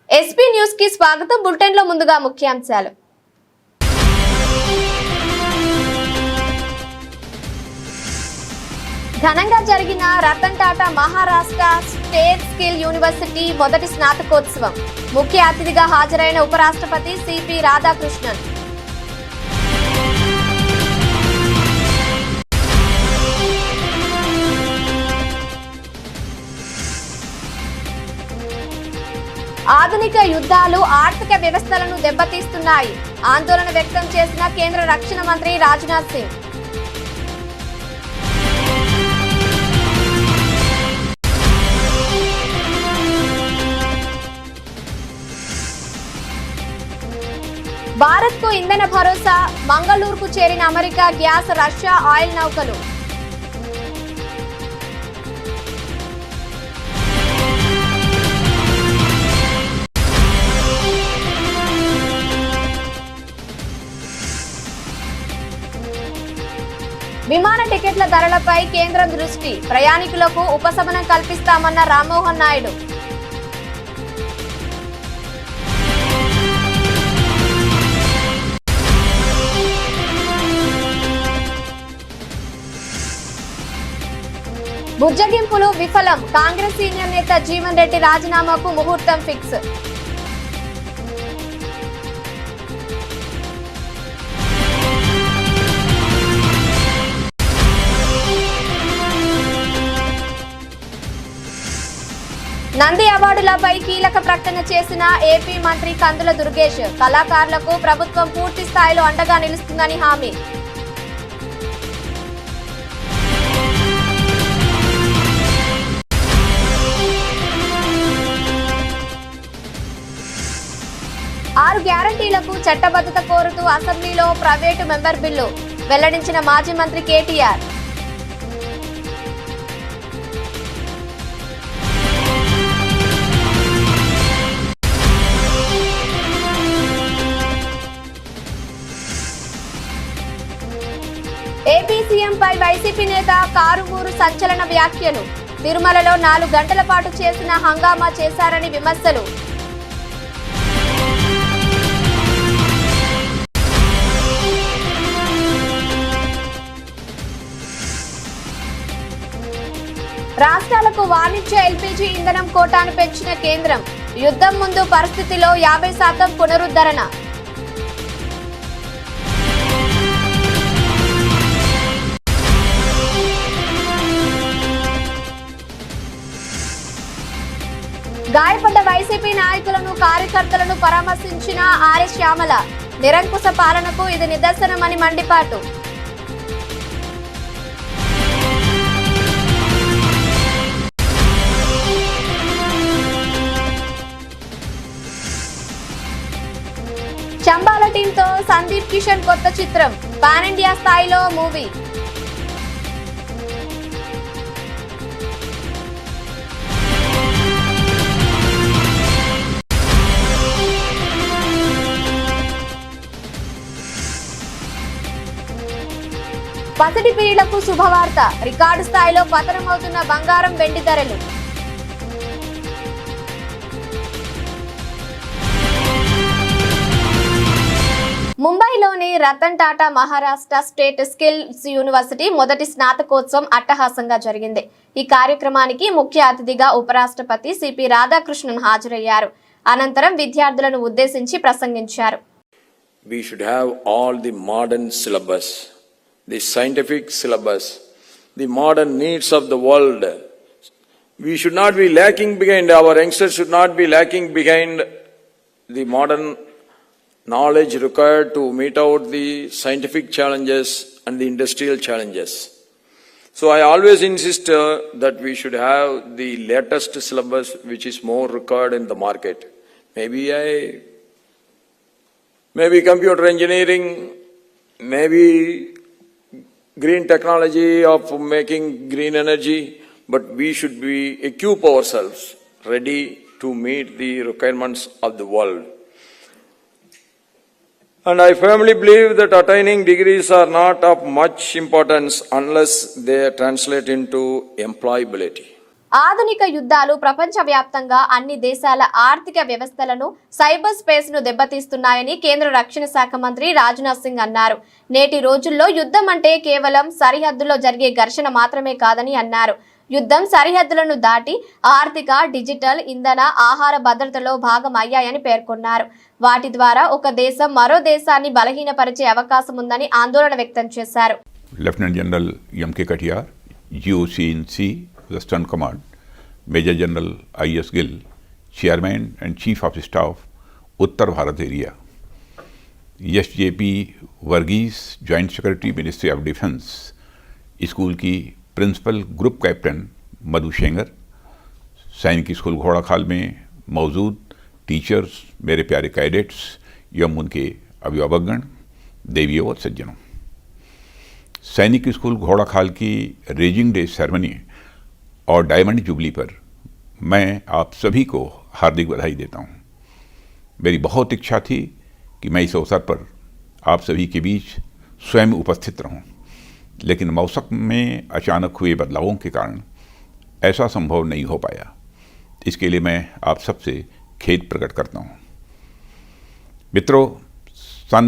SP news కి స్వాగతం. Bulletin లో ముందుగా ముఖ్యాంశాలు. ఘనంగా జరిగిన Ratan Tata Maharashtra state skill university మొదటి స్నాతకోత్సవం. ముఖ్య అతిథిగా హాజరైన ఉపరాష్ట్రపతి సిపి రాధాకృష్ణన్. ఆధునిక యుద్ధాలు ఆర్థిక వ్యవస్థలను దెబ్బతీస్తున్నాయి. ఆందోళన వ్యక్తం చేసిన కేంద్ర రక్షణ మంత్రి రాజ్నాథ్ సింగ్. భారత్ కు ఇంధన భరోసా. మంగళూరుకు చేరిన అమెరికా గ్యాస్, రష్యా ఆయిల్ నౌకలు. విమాన టికెట్ల ధరలపై కేంద్రం దృష్టి. ప్రయాణికులకు ఉపశమనం కల్పిస్తామన్న రామ్మోహన్ నాయుడు. బుజ్జగింపులు విఫలం. కాంగ్రెస్ సీనియర్ నేత జీవన్ రెడ్డి రాజీనామాకు ముహూర్తం ఫిక్స్. నంది అవార్డులపై కీలక ప్రకటన చేసిన ఏపీ మంత్రి కందుల దుర్గేష్. కళాకారులకు ప్రభుత్వం పూర్తి స్థాయిలో అండగా నిలుస్తుందని హామీ. ఆరు గ్యారంటీలకు చట్టబద్ధత కోరుతూ అసెంబ్లీలో ప్రైవేటు మెంబర్ బిల్లు వెల్లడించిన మాజీ మంత్రి కేటీఆర్. ఏపీ సీఎంపై వైసీపీ నేత కారుమూరు సంచలన వ్యాఖ్యలు. తిరుమలలో 4 గంటల పాటు చేసిన హంగామా చేశారని విమర్శలు. రాష్ట్రాలకు వాణిజ్య ఎల్పీజీ ఇంధనం కోటాను పెంచిన కేంద్రం. యుద్ధం ముందు పరిస్థితిలో 50% పునరుద్ధరణ. గాయపడ్డ వైసీపీ నాయకులను, కార్యకర్తలను పరామర్శించిన ఆర్ఎస్ శ్యామల. నిరంకుశ పాలనకు ఇది నిదర్శనమని మండిపాటు. చంబాల టీంతో సందీప్ కిషన్ కొత్త చిత్రం. పాన్ ఇండియా స్థాయిలో మూవీ. పసిడి పీడలకు శుభవార్త. రికార్డు స్థాయిలో పతనమవుతున్న బంగారం, వెండి ధరలు. ముంబైలోని Ratan Tata Maharashtra state skills university మొదటి స్నాతకోత్సవం అట్టహాసంగా జరిగింది. ఈ కార్యక్రమానికి ముఖ్య అతిథిగా ఉపరాష్ట్రపతి సిపి రాధాకృష్ణన్ హాజరయ్యారు. అనంతరం విద్యార్థులను ఉద్దేశించి ప్రసంగించారు. We should have all the modern syllabus, the scientific syllabus, the modern needs of the world. We should not be lacking behind, our youngsters should not be lacking behind the modern knowledge required to meet out the scientific challenges and the industrial challenges. So I always insist that we should have the latest syllabus which is more required in the market. Maybe computer engineering, maybe green technology of making green energy, but we should be equip ourselves ready to meet the requirements of the world. And I firmly believe that attaining degrees are not of much importance unless they translate into employability. ఆధునిక యుద్ధాలు ప్రపంచవ్యాప్తంగా అన్ని దేశాల ఆర్థిక వ్యవస్థలను, cyber space ను దెబ్బతీస్తున్నాయని కేంద్ర రక్షణ శాఖ మంత్రి రాజ్నాథ్ సింగ్ అన్నారు. నేటి రోజుల్లో యుద్ధం అంటే కేవలం సరిహద్దులో జరిగే ఘర్షణ మాత్రమే కాదని అన్నారు. యుద్ధం సరిహద్దులను దాటి ఆర్థిక, డిజిటల్, ఇంధన, ఆహార భద్రతలో భాగం అయ్యాయని పేర్కొన్నారు. వాటి ద్వారా ఒక దేశం మరో దేశాన్ని బలహీనపరిచే అవకాశం ఉందని ఆందోళన వ్యక్తం చేశారు. Lieutenant general M K. Katiyar, GOC/C western command, major general I.S. Gill, chairman and chief of staff Uttar Bharat area, SJP Varghese, joint secretary ministry of defence, school की principal group captain Madhu Shengar, Sainik school Ghorakhal में मौजूद टीचर्स, मेरे प्यारे कैडेट्स एवं उनके अभिभावकगण, देवियों और सज्जनों, सैनिक स्कूल घोड़ाखाल की रेजिंग डे सेरेमनी और डायमंड जुबली पर मैं आप सभी को हार्दिक बधाई देता हूं। मेरी बहुत इच्छा थी कि मैं इस अवसर पर आप सभी के बीच स्वयं उपस्थित रहूं, लेकिन मौसम में अचानक हुए बदलावों के कारण ऐसा संभव नहीं हो पाया। इसके लिए मैं आप सबसे खेद प्रकट करता हूं। मित्रों, सन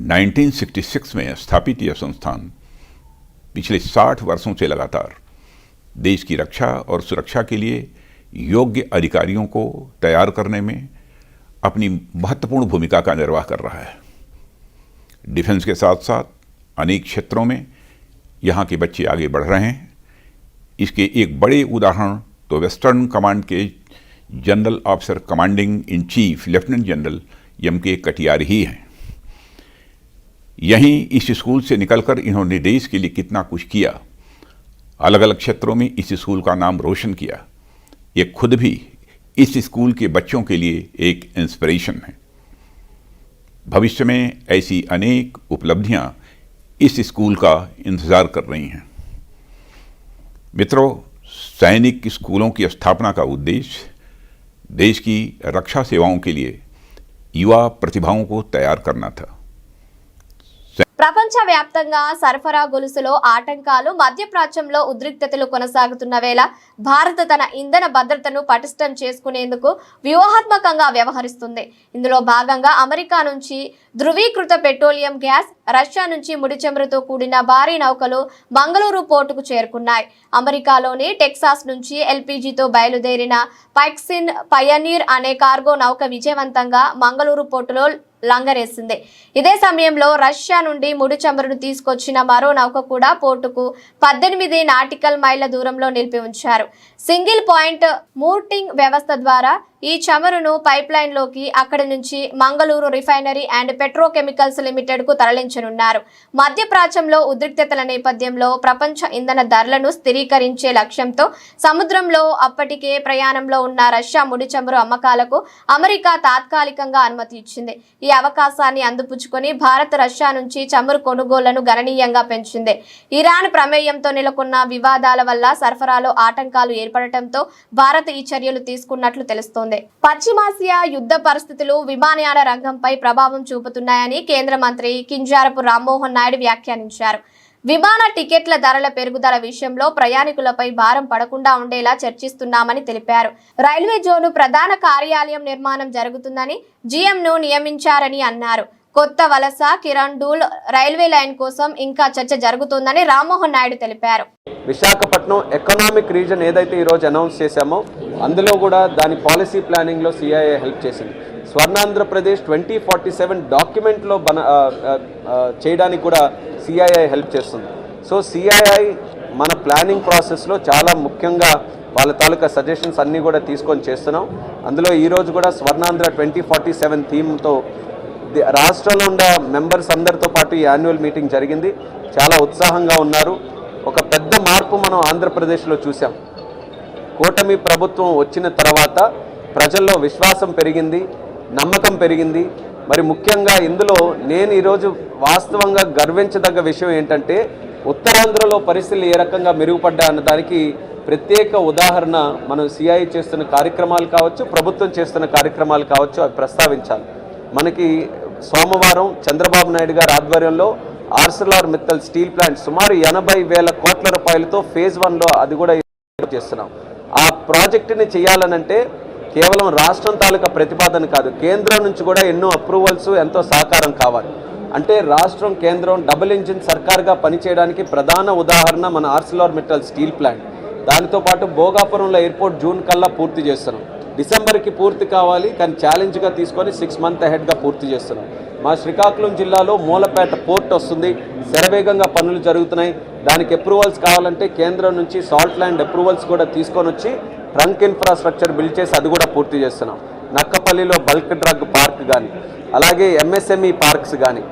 1966 में स्थापित यह संस्थान पिछले 60 वर्षों से लगातार देश की रक्षा और सुरक्षा के लिए योग्य अधिकारियों को तैयार करने में अपनी महत्वपूर्ण भूमिका का निर्वाह कर रहा है। डिफेंस के साथ साथ अनेक क्षेत्रों में यहाँ के बच्चे आगे बढ़ रहे हैं। इसके एक बड़े उदाहरण तो वेस्टर्न कमांड के general officer commanding in chief lieutenant general MK. Katiyar ही हैं। यहीं इस स्कूल से निकलकर इन्होंने देश के लिए कितना कुछ किया, अलग अलग क्षेत्रों में इस स्कूल का नाम रोशन किया। ये खुद भी इस स्कूल के बच्चों के लिए एक इंस्पिरेशन है। भविष्य में ऐसी अनेक उपलब्धियां इस स्कूल का इंतजार कर रही हैं। मित्रों, सैनिक स्कूलों की स्थापना का उद्देश्य देश की रक्षा सेवाओं के लिए युवा प्रतिभाओं को तैयार करना था। ప్రపంచవ్యాప్తంగా సరఫరా గొలుసులో ఆటంకాలు, మధ్యప్రాచ్యంలో ఉద్రిక్తతలు కొనసాగుతున్న వేళ భారత్ తన ఇంధన భద్రతను పటిష్టం చేసుకునేందుకు వ్యూహాత్మకంగా వ్యవహరిస్తుంది. ఇందులో భాగంగా అమెరికా నుంచి ధృవీకృత పెట్రోలియం గ్యాస్, రష్యా నుంచి ముడి చమురుతో కూడిన భారీ నౌకలు మంగళూరు పోర్టుకు చేరుకున్నాయి. అమెరికాలోని టెక్సాస్ నుంచి LPGతో బయలుదేరిన పైక్సిన్ పయనీర్ అనే కార్గో నౌక విజయవంతంగా మంగళూరు పోర్టులో లంగరేసింది. ఇదే సమయంలో రష్యా నుండి ముడి చమురును తీసుకొచ్చిన మరో నౌక కూడా పోర్టుకు 18 నాటికల్ మైళ్ల దూరంలో నిలిపి ఉంచారు. సింగిల్ పాయింట్ మూర్టింగ్ వ్యవస్థ ద్వారా ఈ చమురును పైప్ లైన్ లోకి అక్కడి నుంచి Mangaluru refinery and petrochemicals limited కు తరలించనున్నారు. మధ్యప్రాచ్యంలో ఉద్రిక్తతల నేపథ్యంలో ప్రపంచ ఇంధన ధరలను స్థిరీకరించే లక్ష్యంతో సముద్రంలో అప్పటికే ప్రయాణంలో ఉన్న రష్యా ముడి చమురు అమ్మకాలకు అమెరికా తాత్కాలికంగా అనుమతి ఇచ్చింది. ఈ అవకాశాన్ని అందిపుచ్చుకొని భారత్ రష్యా నుంచి చమురు కొనుగోళ్లను గణనీయంగా పెంచింది. ఇరాన్ ప్రమేయంతో నెలకొన్న వివాదాల వల్ల సరఫరాలో ఆటంకాలు ఏర్పడటంతో భారత్ ఈ చర్యలు తీసుకున్నట్లు తెలుస్తోంది. పశ్చిమాసియా యుద్ధ పరిస్థితులు విమానయాన రంగంపై ప్రభావం చూపుతున్నాయని కేంద్ర మంత్రి కింజారపు రామ్మోహన్ నాయుడు వ్యాఖ్యానించారు. విమాన టికెట్ల ధరల పెరుగుదల విషయంలో ప్రయాణికులపై భారం పడకుండా ఉండేలా చర్చిస్తున్నామని తెలిపారు. రైల్వే జోను ప్రధాన కార్యాలయం నిర్మాణం జరుగుతుందని GMను నియమించారని అన్నారు. కొత్త వలస కిరండూల్ రైల్వే లైన్ కోసం ఇంకా చర్చ జరుగుతుందని రామ్మోహన్ నాయుడు తెలిపారు. విశాఖపట్నం ఎకనామిక్ రీజన్ ఏదైతే ఈరోజు అనౌన్స్ చేశామో అందులో కూడా దాని పాలసీ ప్లానింగ్లో CII హెల్ప్ చేసింది. స్వర్ణాంధ్రప్రదేశ్ 2047 డాక్యుమెంట్లో చేయడానికి కూడా CII హెల్ప్ చేస్తుంది. సో CII మన ప్లానింగ్ ప్రాసెస్లో చాలా ముఖ్యంగా వాళ్ళ తాలూకా సజెషన్స్ అన్నీ కూడా తీసుకొని చేస్తున్నాం. అందులో ఈరోజు కూడా స్వర్ణాంధ్ర 2047 థీమ్తో రాష్ట్రంలో ఉన్న మెంబర్స్ అందరితో పాటు ఈ యాన్యువల్ మీటింగ్ జరిగింది. చాలా ఉత్సాహంగా ఉన్నారు. ఒక పెద్ద మార్పు మనం ఆంధ్రప్రదేశ్లో చూసాం. కూటమి ప్రభుత్వం వచ్చిన తర్వాత ప్రజల్లో విశ్వాసం పెరిగింది, నమ్మకం పెరిగింది. మరి ముఖ్యంగా ఇందులో నేను ఈరోజు వాస్తవంగా గర్వించదగ్గ విషయం ఏంటంటే ఉత్తరాంధ్రలో పరిస్థితులు ఏ రకంగా మెరుగుపడ్డా అన్న దానికి ప్రత్యేక ఉదాహరణ మనం CII చేస్తున్న కార్యక్రమాలు కావచ్చు, ప్రభుత్వం చేస్తున్న కార్యక్రమాలు కావచ్చు, అవి ప్రస్తావించాలి. మనకి సోమవారం చంద్రబాబు నాయుడు గారి ఆధ్వర్యంలో ArcelorMittal స్టీల్ ప్లాంట్ సుమారు 80,000 కోట్ల రూపాయలతో ఫేజ్ 1లో అది కూడా చేస్తున్నాం. ఆ ప్రాజెక్టుని చేయాలనంటే కేవలం రాష్ట్రం తాలూకా ప్రతిపాదన కాదు, కేంద్రం నుంచి కూడా ఎన్నో అప్రూవల్స్, ఎంతో సహకారం కావాలి. అంటే రాష్ట్రం కేంద్రం డబుల్ ఇంజిన్ సర్కార్గా పనిచేయడానికి ప్రధాన ఉదాహరణ మన ఆర్సిలార్మిట్టల్ స్టీల్ ప్లాంట్. దానితో పాటు భోగాపురంలో ఎయిర్పోర్ట్ జూన్ కల్లా పూర్తి చేస్తున్నాం. డిసెంబర్కి పూర్తి కావాలి, కానీ ఛాలెంజ్గా తీసుకొని 6 months అహెడ్గా పూర్తి చేస్తున్నాం. మా శ్రీకాకుళం జిల్లాలో మూలపేట పోర్ట్ వస్తుంది, శరవేగంగా పనులు జరుగుతున్నాయి. దానికి అప్రూవల్స్ కావాలంటే కేంద్రం నుంచి సాల్ట్ ల్యాండ్ అప్రూవల్స్ కూడా తీసుకొని వచ్చి ట్రంక్ ఇన్ఫ్రాస్ట్రక్చర్ బిల్డ్ చేసి అది కూడా పూర్తి చేస్తున్నాం. నక్కపల్లిలో బల్క్ డ్రగ్ పార్క్ కానీ, అలాగే ఎంఎస్ఎంఈ పార్క్స్ కానీ,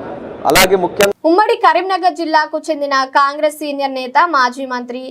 అలాగే ముఖ్యంగా ఉమ్మడి కరీంనగర్ జిల్లాకు చెందిన కాంగ్రెస్ సీనియర్ నేత మాజీ మంత్రి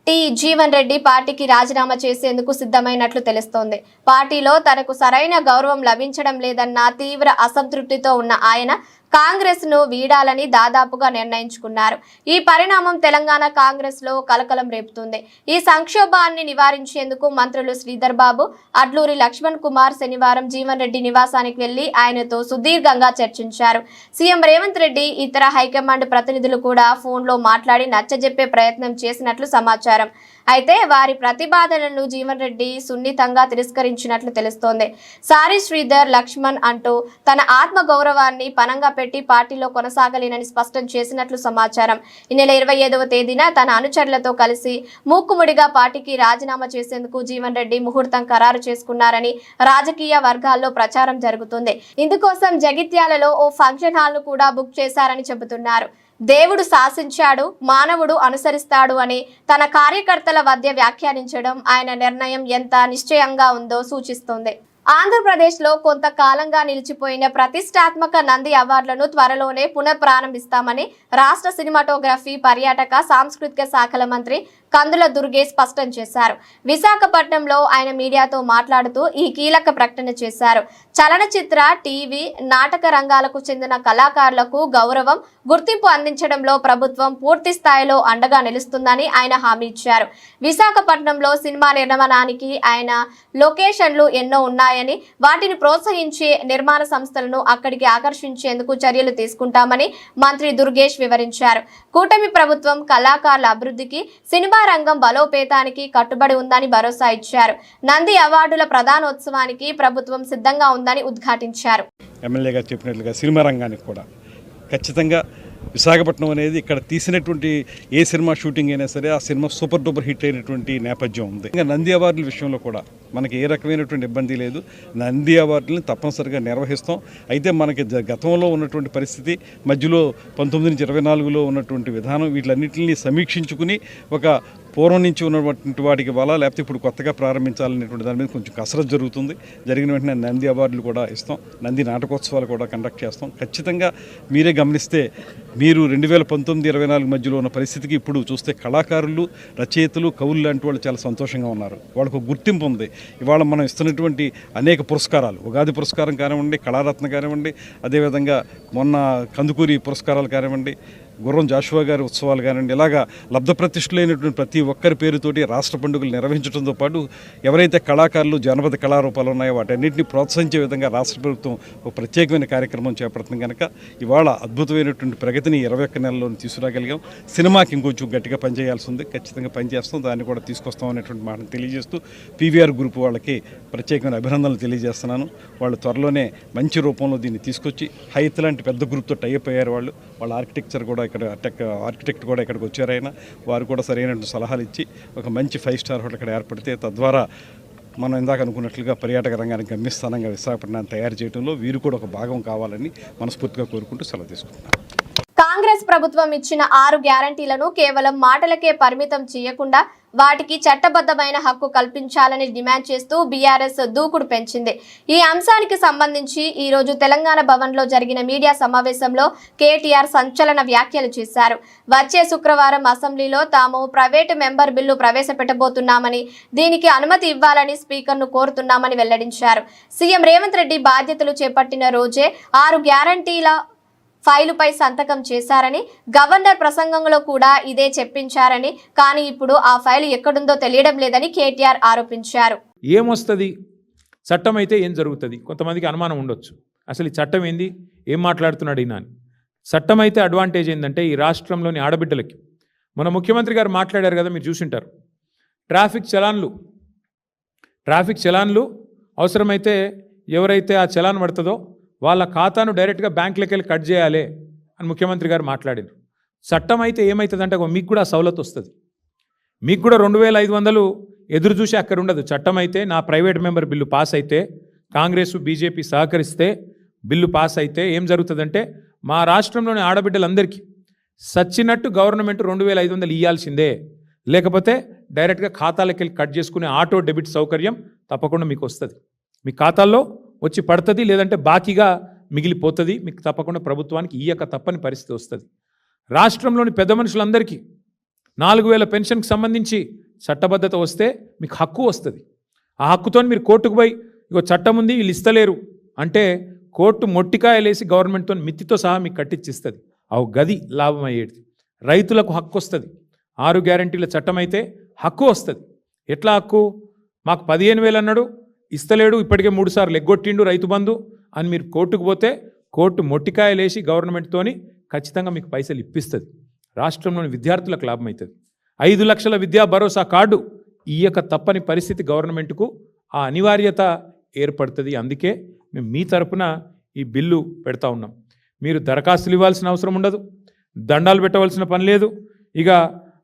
టి జీవన్ రెడ్డి పార్టీకి రాజీనామా చేసేందుకు సిద్ధమైనట్లు తెలుస్తోంది. పార్టీలో తనకు సరైన గౌరవం లభించడం లేదన్న తీవ్ర అసంతృప్తితో ఉన్న ఆయన కాంగ్రెస్ ను వీడాలని దాదాపుగా నిర్ణయించుకున్నారు. ఈ పరిణామం తెలంగాణ కాంగ్రెస్ లో కలకలం రేపుతుంది. ఈ సంక్షోభాన్ని నివారించేందుకు మంత్రులు శ్రీధర్ బాబు, అడ్లూరి లక్ష్మణ్ కుమార్ శనివారం జీవన్ రెడ్డి నివాసానికి వెళ్లి ఆయనతో సుదీర్ఘంగా చర్చించారు. సీఎం రేవంత్ రెడ్డి, ఇతర హైకమాండ్ ప్రతినిధులు కూడా ఫోన్లో మాట్లాడి నచ్చజెప్పే ప్రయత్నం చేసినట్లు సమాచారం. అయితే వారి ప్రతిపాదనలను జీవన్ రెడ్డి సున్నితంగా తిరస్కరించినట్లు తెలుస్తోంది. సారి శ్రీధర్, లక్ష్మణ్ అంటూ తన ఆత్మ గౌరవాన్ని పనంగా పెట్టి పార్టీలో కొనసాగలేనని స్పష్టం చేసినట్లు సమాచారం. ఈ నెల 27వ తేదీన తన అనుచరులతో కలిసి మూకుముడిగా పార్టీకి రాజీనామా చేసేందుకు జీవన్ రెడ్డి ముహూర్తం ఖరారు చేసుకున్నారని రాజకీయ వర్గాల్లో ప్రచారం జరుగుతుంది. ఇందుకోసం జగిత్యాలలో ఓ ఫంక్షన్ హాల్ ను కూడా బుక్ చేశారని చెబుతున్నారు. దేవుడు శాసించాడు, మానవుడు అనుసరిస్తాడు అని తన కార్యకర్తల వద్ద వ్యాఖ్యానించడం ఆయన నిర్ణయం ఎంత నిశ్చయంగా ఉందో సూచిస్తుంది. ఆంధ్రప్రదేశ్లో కొంతకాలంగా నిలిచిపోయిన ప్రతిష్టాత్మక నంది అవార్డులను త్వరలోనే పునఃప్రారంభిస్తామని రాష్ట్ర సినిమాటోగ్రఫీ, పర్యాటక, సాంస్కృతిక శాఖల మంత్రి కందుల దుర్గేష్ స్పష్టం చేశారు. విశాఖపట్నంలో ఆయన మీడియాతో మాట్లాడుతూ ఈ కీలక ప్రకటన చేశారు. చలనచిత్ర, టీవీ, నాటక రంగాలకు చెందిన కళాకారులకు గౌరవం, గుర్తింపు అందించడంలో ప్రభుత్వం పూర్తి స్థాయిలో అండగా నిలుస్తుందని ఆయన హామీ ఇచ్చారు. విశాఖపట్నంలో సినిమా నిర్మాణానికి ఆయన లొకేషన్లు ఎన్నో ఉన్నాయని, వాటిని ప్రోత్సహించే నిర్మాణ సంస్థలను అక్కడికి ఆకర్షించేందుకు చర్యలు తీసుకుంటామని మంత్రి దుర్గేష్ వివరించారు. కూటమి ప్రభుత్వం కళాకారుల అభివృద్ధికి, సినిమా రంగం బలోపేతానికి కట్టుబడి ఉందని భరోసా ఇచ్చారు. నంది అవార్డుల ప్రధానోత్సవానికి ప్రభుత్వం సిద్ధంగా ఉందని ఉద్ఘాటించారు. ఎమ్మెల్యేగా చెప్పినట్లుగా సినిమా రంగానికి కూడా ఖచ్చితంగా విశాఖపట్నం అనేది ఇక్కడ తీసినటువంటి ఏ సినిమా షూటింగ్ అయినా సరే ఆ సినిమా సూపర్ డూపర్ హిట్ అయినటువంటి నేపథ్యం ఉంది. ఇంకా నంది అవార్డుల విషయంలో కూడా మనకి ఏ రకమైనటువంటి ఇబ్బంది లేదు. నంది అవార్డులను తప్పనిసరిగా నిర్వహిస్తాం. అయితే మనకి గతంలో ఉన్నటువంటి పరిస్థితి, మధ్యలో 1924లో ఉన్నటువంటి విధానం, వీటిలన్నింటినీ సమీక్షించుకుని ఒక పూర్వం నుంచి ఉన్నటువంటి వాటికి ఇవ్వాలా, లేకపోతే ఇప్పుడు కొత్తగా ప్రారంభించాలనేటువంటి దాని మీద కొంచెం కసరత్తు జరుగుతుంది. జరిగిన వెంటనే నంది అవార్డులు కూడా ఇస్తాం, నంది నాటకోత్సవాలు కూడా కండక్ట్ చేస్తాం. ఖచ్చితంగా మీరే గమనిస్తే మీరు 2019-24 మధ్యలో ఉన్న పరిస్థితికి ఇప్పుడు చూస్తే కళాకారులు, రచయితలు, కవులు లాంటి వాళ్ళు చాలా సంతోషంగా ఉన్నారు. వాళ్ళకు గుర్తింపు ఉంది. ఇవాళ మనం ఇస్తున్నటువంటి అనేక పురస్కారాలు, ఉగాది పురస్కారం కానివ్వండి, కళారత్న కానివ్వండి, అదేవిధంగా మొన్న కందుకూరి పురస్కారాలు కానివ్వండి, గుర్రం జాషువా గారి ఉత్సవాలు కానివ్వండి, ఇలాగా లబ్ధప్రతిష్ఠులైనటువంటి ప్రతి ఒక్కరి పేరుతోటి రాష్ట్ర పండుగలు నిర్వహించడంతో పాటు ఎవరైతే కళాకారులు, జానపద కళారూపాలు ఉన్నాయో వాటన్నింటినీ ప్రోత్సహించే విధంగా రాష్ట్ర ప్రభుత్వం ఒక ప్రత్యేకమైన కార్యక్రమం చేపడుతుంది. కనుక ఇవాళ అద్భుతమైనటువంటి ప్రగతిని 21 నెలల్లోనే తీసుకురాగలిగాం. సినిమాకి ఇంకొంచెం గట్టిగా పనిచేయాల్సి ఉంది, ఖచ్చితంగా పనిచేస్తాం, దాన్ని కూడా తీసుకొస్తాం అనేటువంటి మాటను తెలియజేస్తూ పీవీఆర్ గ్రూప్ వాళ్ళకి ప్రత్యేకమైన అభినందనలు తెలియజేస్తున్నాను. వాళ్ళు త్వరలోనే మంచి రూపంలో దీన్ని తీసుకొచ్చి హైత్ లాంటి పెద్ద గ్రూప్తో టైఅప్ అయ్యారు. వాళ్ళ ఆర్కిటెక్చర్ కూడా ఇక్కడ ఆర్కిటెక్ట్ కూడా ఇక్కడికి వచ్చారు. ఆయన వారు కూడా సరైన సలహాలు ఇచ్చి ఒక మంచి 5 స్టార్ హోటల్ ఇక్కడ ఏర్పడితే తద్వారా మనం ఇందాక అనుకున్నట్లుగా పర్యాటక రంగానికి గమ్యస్థానంగా విశాఖపట్నాన్ని తయారు చేయడంలో వీరు కూడా ఒక భాగం కావాలని మనస్ఫూర్తిగా కోరుకుంటూ సెలవు తీసుకుంటున్నాను. కాంగ్రెస్ ప్రభుత్వం ఇచ్చిన 6 గ్యారంటీలను కేవలం మాటలకే పరిమితం చేయకుండా వాటికి చట్టబద్ధమైన హక్కు కల్పించాలని డిమాండ్ చేస్తూ బీఆర్ఎస్ దూకుడు పెంచింది. ఈ అంశానికి సంబంధించి ఈ రోజు తెలంగాణ భవన్లో జరిగిన మీడియా సమావేశంలో కేటీఆర్ సంచలన వ్యాఖ్యలు చేశారు. వచ్చే శుక్రవారం అసెంబ్లీలో తాము ప్రైవేటు మెంబర్ బిల్లు ప్రవేశపెట్టబోతున్నామని, దీనికి అనుమతి ఇవ్వాలని స్పీకర్ను కోరుతున్నామని వెల్లడించారు. సీఎం రేవంత్ రెడ్డి బాధ్యతలు చేపట్టిన రోజే 6 గ్యారంటీల ఫైలుపై సంతకం చేశారని, గవర్నర్ ప్రసంగంలో కూడా ఇదే చెప్పించారని, కానీ ఇప్పుడు ఆ ఫైలు ఎక్కడుందో తెలియడం లేదని కేటీఆర్ ఆరోపించారు. ఏమొస్తుంది, చట్టం అయితే ఏం జరుగుతుంది? కొంతమందికి అనుమానం ఉండొచ్చు, అసలు ఈ చట్టం ఏంది, ఏం మాట్లాడుతున్నాడు ఈయన అని. చట్టం అయితే అడ్వాంటేజ్ ఏంటంటే ఈ రాష్ట్రంలోని ఆడబిడ్డలకి, మన ముఖ్యమంత్రి గారు మాట్లాడారు కదా, మీరు చూసింటారు. ట్రాఫిక్ చలాన్లు అవసరమైతే ఎవరైతే ఆ చలాన్ పడుతుందో వాళ్ళ ఖాతాను డైరెక్ట్గా బ్యాంకులకి వెళ్ళి కట్ చేయాలి అని ముఖ్యమంత్రి గారు మాట్లాడారు. చట్టం అయితే ఏమవుతుందంటే మీకు కూడా సవలతు వస్తుంది. మీకు కూడా 2500 ఎదురు చూసి అక్కడ ఉండదు. చట్టం అయితే నా ప్రైవేట్ మెంబర్ బిల్లు పాస్ అయితే, కాంగ్రెస్ బీజేపీ సహకరిస్తే బిల్లు పాస్ అయితే ఏం జరుగుతుందంటే మా రాష్ట్రంలోని ఆడబిడ్డలందరికీ సచ్చినట్టు గవర్నమెంట్ 2500 ఇవ్వాల్సిందే. లేకపోతే డైరెక్ట్గా ఖాతాలకు వెళ్ళి కట్ చేసుకునే ఆటో డెబిట్ సౌకర్యం తప్పకుండా మీకు వస్తుంది. మీ ఖాతాల్లో వచ్చి పడుతుంది, లేదంటే బాకీగా మిగిలిపోతుంది. మీకు తప్పకుండా ప్రభుత్వానికి ఇయ్యక తప్పని పరిస్థితి వస్తుంది. రాష్ట్రంలోని పెద్ద మనుషులందరికీ 4000 పెన్షన్కి సంబంధించి చట్టబద్ధత వస్తే మీకు హక్కు వస్తుంది. ఆ హక్కుతో మీరు కోర్టుకు పోయి ఇగో చట్టం ఉంది వీళ్ళు ఇస్తలేరు అంటే కోర్టు మొట్టికాయలేసి గవర్నమెంట్తో మిత్తితో సహా మీకు కట్టించిస్తుంది. అవు గది లాభం అయ్యేది. రైతులకు హక్కు వస్తుంది. 6 గ్యారంటీల చట్టం అయితే హక్కు వస్తుంది. ఎట్లా హక్కు? మాకు 15,000 అన్నాడు, ఇస్తలేడు, ఇప్పటికే 3 సార్లు ఎగ్గొట్టిండు రైతు బంధు అని మీరు కోర్టుకు పోతే కోర్టు మొట్టికాయలేసి గవర్నమెంట్తోని ఖచ్చితంగా మీకు పైసలు ఇప్పిస్తుంది. రాష్ట్రంలోని విద్యార్థులకు లాభం అవుతుంది. 5 లక్షల విద్యా భరోసా కార్డు ఇయ్యక తప్పని పరిస్థితి గవర్నమెంట్కు ఆ అనివార్యత ఏర్పడుతుంది. అందుకే మేము మీ తరపున ఈ బిల్లు పెడతా ఉన్నాం. మీరు దరఖాస్తులు ఇవ్వాల్సిన అవసరం ఉండదు, దండాలు పెట్టవలసిన పని లేదు, ఇక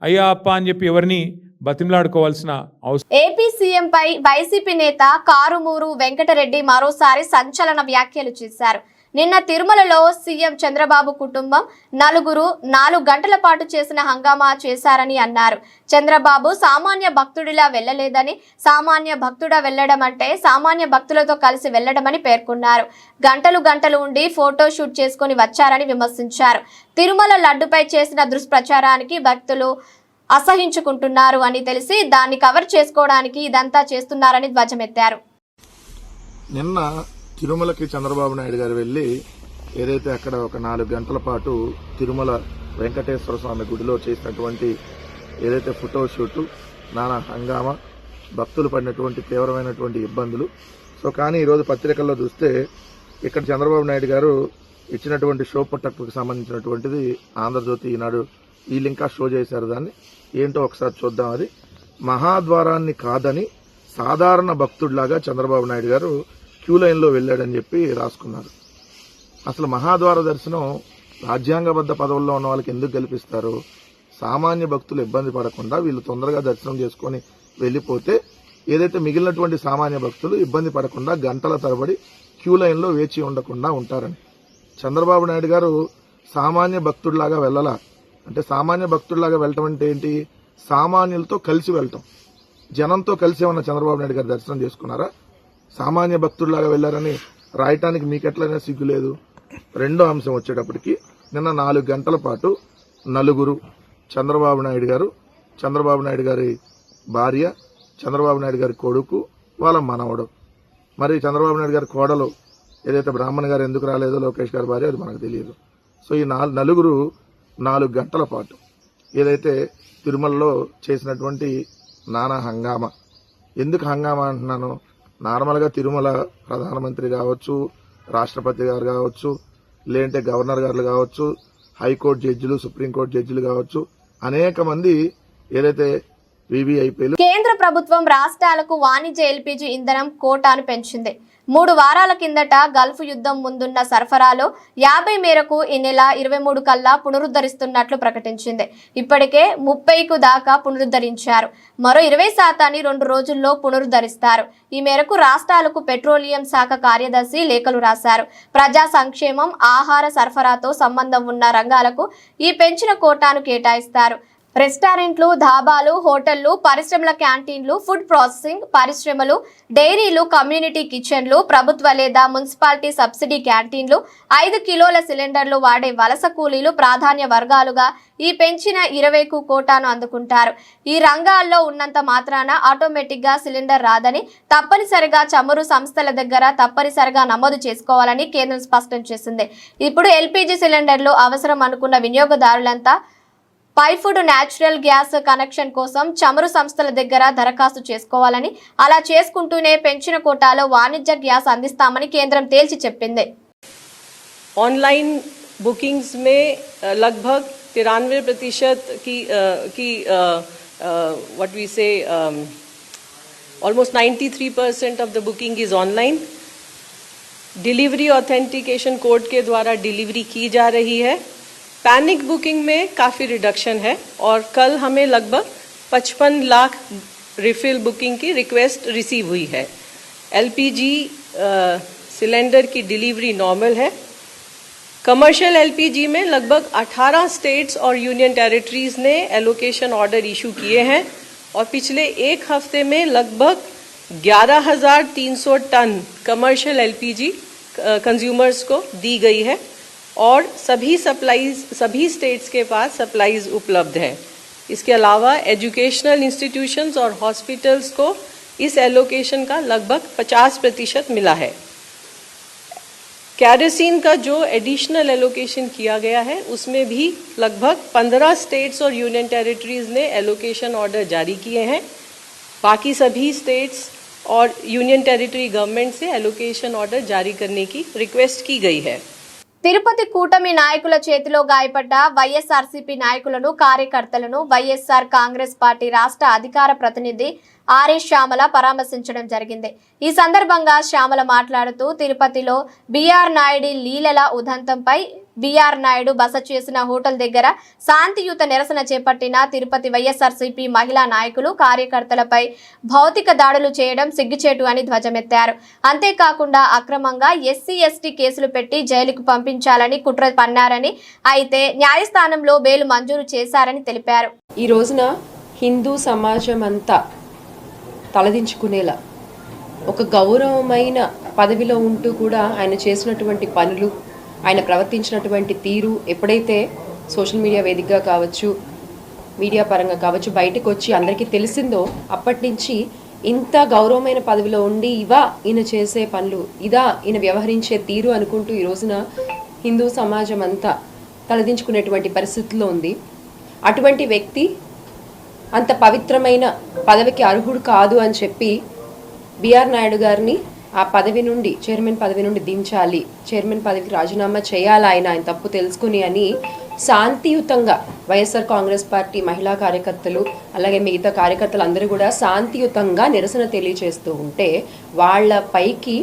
అయ్యా అప్ప అని చెప్పి ఎవరిని బతిమలాడుకోవాల్సిన అవసరం. ఏపీ సీఎంపై వైసీపీ నేత కారుమూరు వెంకటరెడ్డి మరోసారి సంచలన వ్యాఖ్యలు చేశారు. నిన్న తిరుమలలో సీఎం చంద్రబాబు కుటుంబం 4 గంటల పాటు చేసిన హంగామా చేశారని అన్నారు. చంద్రబాబు సామాన్య భక్తుడిలా వెళ్లలేదని, సామాన్య భక్తుడా వెళ్లడం అంటే సామాన్య భక్తులతో కలిసి వెళ్లడమని పేర్కొన్నారు. గంటలు ఉండి ఫోటో షూట్ చేసుకుని వచ్చారని విమర్శించారు. తిరుమల లడ్డుపై చేసిన దుష్ప్రచారానికి భక్తులు అసహించుకుంటున్నారు అని తెలిసి దాన్ని కవర్ చేసుకోవడానికి ఇదంతా చేస్తున్నారని ధ్వజమెత్తారు. నిన్న తిరుమలకి చంద్రబాబు నాయుడు గారు వెళ్లి ఏదైతే అక్కడ ఒక 4 గంటల పాటు తిరుమల వెంకటేశ్వర స్వామి గుడిలో చేసినటువంటి ఏదైతే ఫోటో షూటు, నానా హంగామా, భక్తులు పడినటువంటి తీవ్రమైనటువంటి ఇబ్బందులు. సో కానీ ఈరోజు పత్రికల్లో చూస్తే ఇక్కడ చంద్రబాబు నాయుడు గారు ఇచ్చినటువంటి షో పుట్టకు సంబంధించినటువంటిది ఆంధ్రజ్యోతి ఈనాడు వీళ్ళు ఇంకా షో చేశారు. దాన్ని ఏంటో ఒకసారి చూద్దాం. అది మహాద్వారాన్ని కాదని సాధారణ భక్తుడిలాగా చంద్రబాబు నాయుడు గారు క్యూ లైన్లో వెళ్ళాడని చెప్పి రాసుకున్నారు. అసలు మహాద్వార దర్శనం రాజ్యాంగబద్ధ పదవుల్లో ఉన్న వాళ్ళకి ఎందుకు కల్పిస్తారు? సామాన్య భక్తులు ఇబ్బంది పడకుండా వీళ్ళు తొందరగా దర్శనం చేసుకుని వెళ్ళిపోతే ఏదైతే మిగిలినటువంటి సామాన్య భక్తులు ఇబ్బంది పడకుండా గంటల తరబడి క్యూ లైన్లో వేచి ఉండకుండా ఉంటారని. చంద్రబాబు నాయుడు గారు సామాన్య భక్తుడిలాగా వెళ్ళాలా అంటే, సామాన్య భక్తుడిలాగా వెళ్ళటం అంటే ఏంటి? సామాన్యులతో కలిసి వెళ్ళటం. జనంతో కలిసి ఏమన్నా చంద్రబాబు నాయుడు గారు దర్శనం చేసుకున్నారా? సామాన్య భక్తుడిలాగా వెళ్లారని రాయటానికి మీకెట్లయినా సిగ్గు లేదు. రెండో అంశం వచ్చేటప్పటికి నిన్న 4 గంటల పాటు 4 చంద్రబాబు నాయుడు గారు, చంద్రబాబు నాయుడు గారి భార్య, చంద్రబాబు నాయుడు గారి కొడుకు, వాళ్ళ మనవడు, మరి చంద్రబాబు నాయుడు గారి కోడలు ఏదైతే బ్రాహ్మణ్ గారు ఎందుకు రాలేదో లోకేష్ గారి భార్య, అది మనకు తెలియదు. సో ఈ 4 గంటల పాటు ఏదైతే తిరుమలలో చేసినటువంటి నానా హంగామా. ఎందుకు హంగామా అంటున్నాను? నార్మల్గా తిరుమల ప్రధానమంత్రి కావచ్చు, రాష్ట్రపతి గారు కావచ్చు, లేదంటే గవర్నర్ గారు కావచ్చు, హైకోర్టు జడ్జిలు, సుప్రీంకోర్టు జడ్జిలు కావచ్చు, అనేక మంది ఏదైతే వివిఐపీలు. కేంద్ర ప్రభుత్వం రాష్ట్రాలకు వాణిజ్య ఎల్పీజీ ఇంధనం కోటాను పెంచింది. 3 వారాల కిందట గల్ఫ్ యుద్ధం ముందున్న సరఫరాలో 50 మేరకు ఈ నెల 23 కల్లా పునరుద్ధరిస్తున్నట్లు ప్రకటించింది. ఇప్పటికే 30కు దాకా పునరుద్ధరించారు. మరో 20% 2 రోజుల్లో పునరుద్ధరిస్తారు. ఈ మేరకు రాష్ట్రాలకు పెట్రోలియం శాఖ కార్యదర్శి లేఖలు రాశారు. ప్రజా సంక్షేమం, ఆహార సరఫరాతో సంబంధం ఉన్న రంగాలకు ఈ పెంచిన కోటాను కేటాయిస్తారు. రెస్టారెంట్లు, ధాబాలు, హోటళ్లు, పరిశ్రమల క్యాంటీన్లు, ఫుడ్ ప్రాసెసింగ్ పరిశ్రమలు, డైరీలు, కమ్యూనిటీ కిచెన్లు, ప్రభుత్వ లేదా మున్సిపాలిటీ సబ్సిడీ క్యాంటీన్లు, 5 కిలోల సిలిండర్లు వాడే వలస కూలీలు ప్రాధాన్య వర్గాలుగా ఈ పెంచిన 20కు కోటాను అందుకుంటారు. ఈ రంగాల్లో ఉన్నంత మాత్రాన ఆటోమేటిక్ గా సిలిండర్ రాదని, తప్పనిసరిగా చమురు సంస్థల దగ్గర తప్పనిసరిగా నమోదు చేసుకోవాలని కేంద్రం స్పష్టం చేసింది. ఇప్పుడు ఎల్పీజీ సిలిండర్లు అవసరం అనుకున్న వినియోగదారులంతా పైఫుడ్ న్యాచురల్ గ్యాస్ కనెక్షన్ కోసం చమురు సంస్థల దగ్గర దరఖాస్తు చేసుకోవాలని, అలా చేసుకుంటూనే పెంచిన కోటాలో వాణిజ్య గ్యాస్ అందిస్తామని కేంద్రం తేల్చి చెప్పింది. ऑनलाइन बुकिंग्स में लगभग 93% की what we say, almost 93% of the booking is online. Delivery authentication code के द्वारा डिलीवरी की जा रही है. पैनिक बुकिंग में काफ़ी रिडक्शन है और कल हमें लगभग 55 लाख रिफिल बुकिंग की रिक्वेस्ट रिसीव हुई है. एलपीजी सिलेंडर की डिलीवरी नॉर्मल है. कमर्शियल एलपीजी में लगभग 18 स्टेट्स और यूनियन टेरिटरीज ने एलोकेशन ऑर्डर इशू किए हैं और पिछले एक हफ्ते में लगभग 11,300 टन कमर्शियल एलपीजी कंज्यूमर्स को दी गई है और सभी स्टेट्स के पास सप्लाईज उपलब्ध है. इसके अलावा एजुकेशनल इंस्टीट्यूशंस और हॉस्पिटल्स को इस एलोकेशन का लगभग 50% मिला है. कैरोसिन का जो एडिशनल एलोकेशन किया गया है उसमें भी लगभग 15 स्टेट्स और यूनियन टेरिटरीज ने एलोकेशन ऑर्डर जारी किए हैं. बाकी सभी स्टेट्स और यूनियन टेरिटरी गवर्नमेंट से एलोकेशन ऑर्डर जारी करने की रिक्वेस्ट की गई है. తిరుపతి కూటమి నాయకుల చేతిలో గాయపడ్డ వైఎస్ఆర్సీపీ నాయకులను కార్యకర్తలను వైఎస్ఆర్ కాంగ్రెస్ పార్టీ రాష్ట్ర అధికార ప్రతినిధి ఆర్ఏ శ్యామల పరామర్శించడం జరిగింది. ఈ సందర్భంగా శ్యామల మాట్లాడుతూ తిరుపతిలో బీఆర్ నాయుడు లీలల ఉదంతంపై బీఆర్ నాయుడు బస చేసిన హోటల్ దగ్గర శాంతియుత నిరసన చేపట్టిన తిరుపతి వైఎస్ఆర్సీపీ మహిళా నాయకులు కార్యకర్తలపై భౌతిక దాడులు చేయడం సిగ్గుచేటు అని ధ్వజమెత్తారు. అంతేకాకుండా అక్రమంగా ఎస్సీ ఎస్టీ కేసులు పెట్టి జైలుకు పంపించాలని కుట్ర పన్నారని, అయితే న్యాయస్థానంలో బెయిల్ మంజూరు చేశారని తెలిపారు. ఈ రోజున హిందూ సమాజం అంతా తలదించుకునేలా ఒక గౌరవమైన పదవిలో ఉంటూ కూడా ఆయన చేసినటువంటి పనులు, ఆయన ప్రవర్తించినటువంటి తీరు ఎప్పుడైతే సోషల్ మీడియా వేదికగా కావచ్చు, మీడియా పరంగా కావచ్చు బయటకు వచ్చి అందరికీ తెలిసిందో అప్పటి నుంచి ఇంత గౌరవమైన పదవిలో ఉండి ఇవా ఈయన చేసే పనులు, ఇదా ఈయన వ్యవహరించే తీరు అనుకుంటూ ఈ రోజున హిందూ సమాజం అంతా తలదించుకునేటువంటి పరిస్థితిలో ఉంది. అటువంటి వ్యక్తి అంత పవిత్రమైన పదవికి అర్హుడు కాదు అని చెప్పి బీఆర్ నాయుడు గారిని ఆ పదవి నుండి, చైర్మన్ పదవి నుండి దించాలి, చైర్మన్ పదవికి రాజీనామా చేయాలి ఆయన తప్పు తెలుసుకుని అని శాంతియుతంగా వైఎస్ఆర్ కాంగ్రెస్ పార్టీ మహిళా కార్యకర్తలు అలాగే మిగతా కార్యకర్తలు అందరూ కూడా శాంతియుతంగా నిరసన తెలియజేస్తూ ఉంటే వాళ్ళ పైకి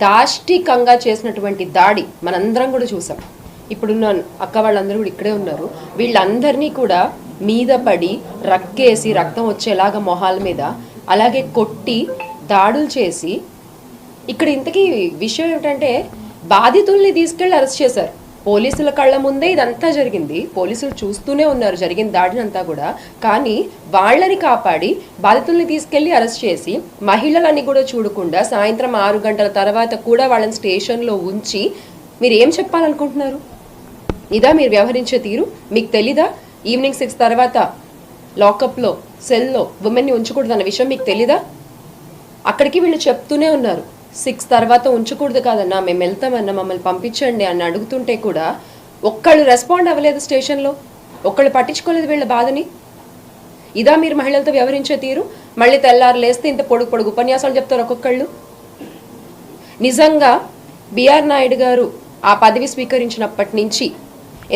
దాష్టికంగా చేసినటువంటి దాడి మనందరం కూడా చూసాం. ఇప్పుడున్న అక్క వాళ్ళందరూ కూడా ఇక్కడే ఉన్నారు. వీళ్ళందరినీ కూడా మీద పడి రక్కేసి రక్తం వచ్చేలాగా మొహాల మీద అలాగే కొట్టి దాడులు చేసి, ఇక్కడ ఇంతకీ విషయం ఏమిటంటే బాధితుల్ని తీసుకెళ్లి అరెస్ట్ చేశారు. పోలీసుల కళ్ళ ముందే ఇదంతా జరిగింది, పోలీసులు చూస్తూనే ఉన్నారు జరిగిన దాడినంతా కూడా. కానీ వాళ్ళని కాపాడి బాధితుల్ని తీసుకెళ్లి అరెస్ట్ చేసి మహిళలని కూడా చూడకుండా సాయంత్రం 6 గంటల తర్వాత కూడా వాళ్ళని స్టేషన్లో ఉంచి మీరు ఏం చెప్పాలనుకుంటున్నారు? ఇదా మీరు వ్యవహరించే తీరు? మీకు తెలీదా ఈవినింగ్ 6 తర్వాత లాకప్లో సెల్లో ఉమెన్ని ఉంచకూడదన్న విషయం మీకు తెలీదా? అక్కడికి వీళ్ళు చెప్తూనే ఉన్నారు 6 తర్వాత ఉంచకూడదు కాదన్నా, మేము వెళ్తామన్నా, మమ్మల్ని పంపించండి అని అడుగుతుంటే కూడా ఒక్కళ్ళు రెస్పాండ్ అవ్వలేదు, స్టేషన్లో ఒక్కళ్ళు పట్టించుకోలేదు వీళ్ళ బాధని. ఇదా మీరు మహిళలతో వ్యవహరించే తీరు? మళ్ళీ తెల్లారు లేస్తే ఇంత పొడుగు ఉపన్యాసాలు చెప్తారు ఒక్కొక్కళ్ళు. నిజంగా బీఆర్ నాయుడు గారు ఆ పదవి స్వీకరించినప్పటి నుంచి,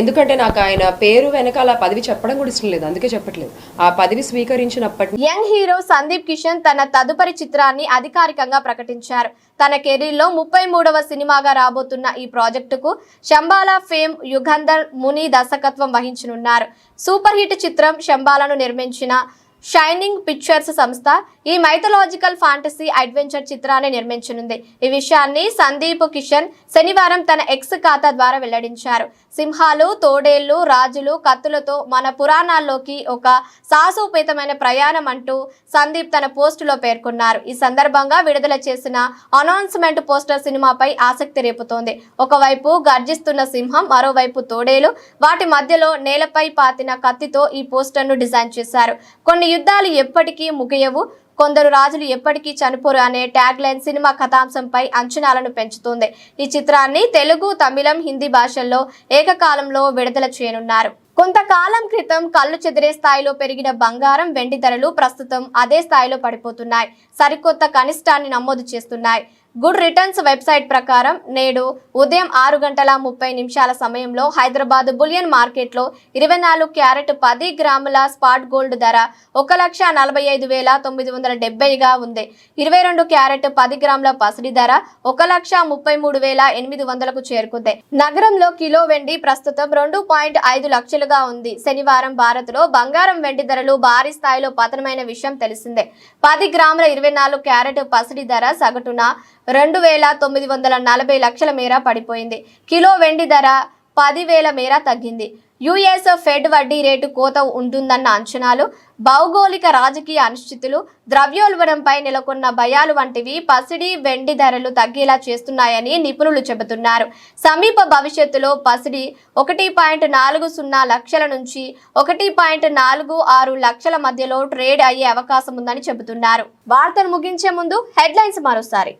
ఎందుకంటే నాకు ఆయన పేరు వెనకాల ఆ పదవి చెప్పడం కూడా ఇష్టం లేదు, అందుకే చెప్పట్లేదు, ఆ పదవి స్వీకరించినప్పటి యంగ్ హీరో సందీప్ కిషన్ తన తదుపరి చిత్రాన్ని అధికారికంగా ప్రకటించారు. తన కెరీర్లో 33వ సినిమాగా రాబోతున్న ఈ ప్రాజెక్టుకు శంబాలా ఫేమ్ యుగంధర్ ముని దర్శకత్వం వహించనున్నారు. సూపర్ హిట్ చిత్రం శంబాలాను నిర్మించిన షైనింగ్ పిక్చర్స్ సంస్థ ఈ మైథలాజికల్ ఫాంటసీ అడ్వెంచర్ చిత్రాన్ని నిర్మించనుంది. ఈ విషయాన్ని సందీప్ కిషన్ శనివారం తన ఎక్స్ ఖాతా ద్వారా వెల్లడించారు. సింహాలు, తోడేళ్లు, రాజులు, కత్తులతో మన పురాణాల్లోకి ఒక సాహసోపేతమైన ప్రయాణం అంటూ సందీప్ తన పోస్టులో పేర్కొన్నారు. ఈ సందర్భంగా విడుదల చేసిన అనౌన్స్మెంట్ పోస్టర్ సినిమాపై ఆసక్తి రేపుతోంది. ఒకవైపు గర్జిస్తున్న సింహం, మరోవైపు తోడేలు, వాటి మధ్యలో నేలపై పాతిన కత్తితో ఈ పోస్టర్ను డిజైన్ చేశారు. కొన్ని యుద్ధాలు ఎప్పటికీ ముగియవు, కొందరు రాజులు ఎప్పటికీ చనిపోరు అనే ట్యాగ్ లైన్ సినిమా కథాంశంపై అంచనాలను పెంచుతుంది. ఈ చిత్రాన్ని తెలుగు, తమిళం, హిందీ భాషల్లో ఏకకాలంలో విడుదల చేయనున్నారు. కొంతకాలం క్రితం కళ్ళు చెదిరే స్థాయిలో పెరిగిన బంగారం, వెండి ధరలు ప్రస్తుతం అదే స్థాయిలో పడిపోతున్నాయి, సరికొత్త కనిష్టాన్ని నమోదు చేస్తున్నాయి. గుడ్ రిటర్న్స్ వెబ్సైట్ ప్రకారం నేడు ఉదయం 6:30 సమయంలో హైదరాబాద్ బులియన్ మార్కెట్లో 24 క్యారెట్ 10 గ్రాముల స్పాట్ గోల్డ్ ధర 1,45,970గా ఉంది. 22 క్యారెట్ 10 గ్రాముల పసిడి ధర 1,33,800కు చేరుకుంది. నగరంలో కిలో వెండి ప్రస్తుతం 2.5 లక్షలుగా ఉంది. శనివారం భారత్లో బంగారం వెండి ధరలు భారీ స్థాయిలో పతనమైన విషయం తెలిసిందే. 10 గ్రాముల 24 క్యారెట్ పసిడి ధర సగటున 2,940 లక్షల మేర పడిపోయింది. కిలో వెండి ధర 10,000 మేర తగ్గింది. యుఎస్ ఫెడ్ వడ్డీ రేటు కోత ఉంటుందన్న అంచనాలు, భౌగోళిక రాజకీయ అనిశ్చితులు, ద్రవ్యోల్బణంపై నెలకొన్న భయాలు వంటివి పసిడి వెండి ధరలు తగ్గేలా చేస్తున్నాయని నిపుణులు చెబుతున్నారు. సమీప భవిష్యత్తులో పసిడి 1.40 లక్షల నుంచి 1.46 లక్షల మధ్యలో ట్రేడ్ అయ్యే అవకాశం ఉందని చెబుతున్నారు. వార్తలు ముగించే ముందు హెడ్లైన్స్ మరోసారి.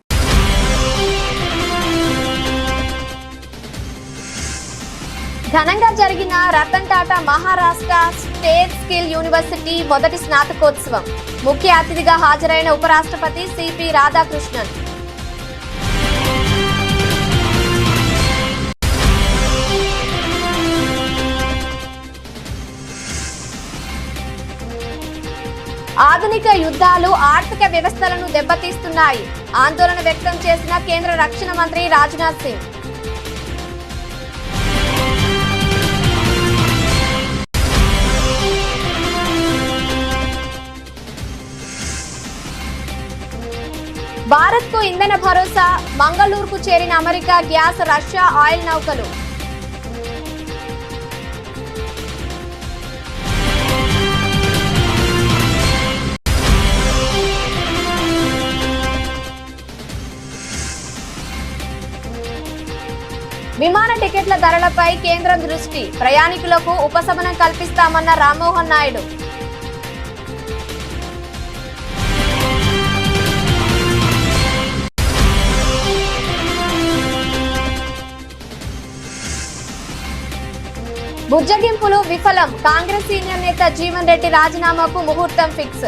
ఘనంగా జరిగిన Ratan Tata Maharashtra state skill university మొదటి స్నాతకోత్సవం. ముఖ్య అతిథిగా హాజరైన ఉపరాష్ట్రపతి సిపి రాధాకృష్ణన్. ఆధునిక యుద్ధాలు ఆర్థిక వ్యవస్థలను దెబ్బతీస్తున్నాయి. ఆందోళన వ్యక్తం చేసిన కేంద్ర రక్షణ మంత్రి రాజ్నాథ్ సింగ్. భారత్కు ఇంధన భరోసా. మంగళూరుకు చేరిన అమెరికా గ్యాస్, రష్యా ఆయిల్ నౌకలు. విమాన టికెట్ల ధరలపై కేంద్రం దృష్టి. ప్రయాణికులకు ఉపశమనం కల్పిస్తామన్న రామ్మోహన్ నాయుడు. బుజ్జగింపులు విఫలం. కాంగ్రెస్ సీనియర్ నేత జీవన్ రెడ్డి రాజీనామాకు ముహూర్తం ఫిక్స్.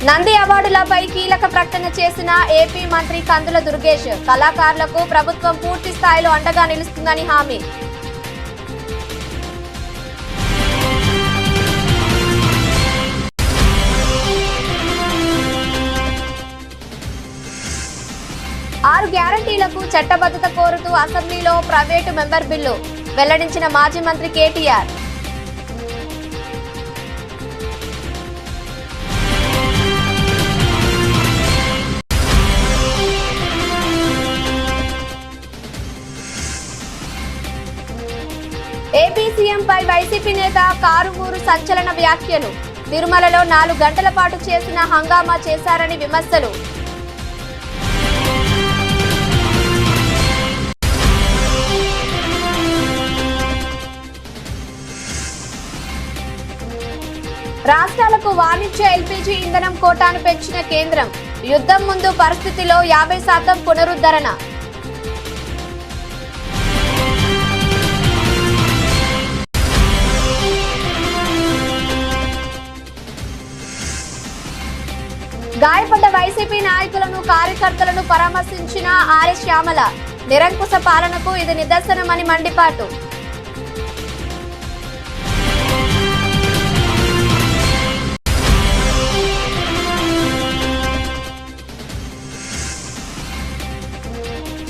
నంది అవార్డులపై కీలక ప్రకటన చేసిన ఏపీ మంత్రి కందుల దుర్గేష్. కళాకారులకు ప్రభుత్వం పూర్తి స్థాయిలో అండగా నిలుస్తుందని హామీ. ఆరు గ్యారంటీలకు చట్టబద్ధత కోరుతూ అసెంబ్లీలో ప్రైవేటు మెంబర్ బిల్లు వెల్లడించిన మాజీ మంత్రి కేటీఆర్. ఏపీ సీఎంపై వైసీపీ నేత కారుమూరు సంచలన వ్యాఖ్యలు. తిరుమలలో 4 గంటల పాటు చేసిన హంగామా చేశారని విమర్శలు. రాష్ట్రాలకు వాణిజ్య ఎల్పీజీ ఇంధనం కోటాను పెంచిన కేంద్రం. యుద్ధం ముందు పరిస్థితిలో 50% పునరుద్ధరణ. గాయపడ్డ వైసీపీ నాయకులను, కార్యకర్తలను పరామర్శించిన ఆర్ఎస్ శ్యామల. నిరంకుశ పాలనకు ఇది నిదర్శనమని మండిపాటు.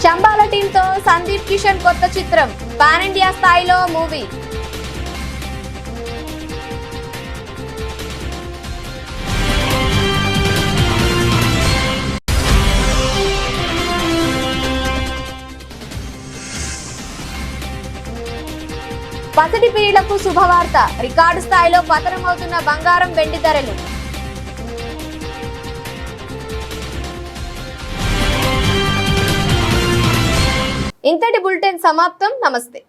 చంబాల టీంతో సందీప్ కిషన్ కొత్త చిత్రం. పాన్ ఇండియా స్థాయిలో మూవీ. పసిడి పీడలకు శుభవార్త. రికార్డు స్థాయిలో పతనమవుతున్న బంగారం, వెండి ధరలు. ఇంతటి బులెటిన్ సమాప్తం. నమస్తే.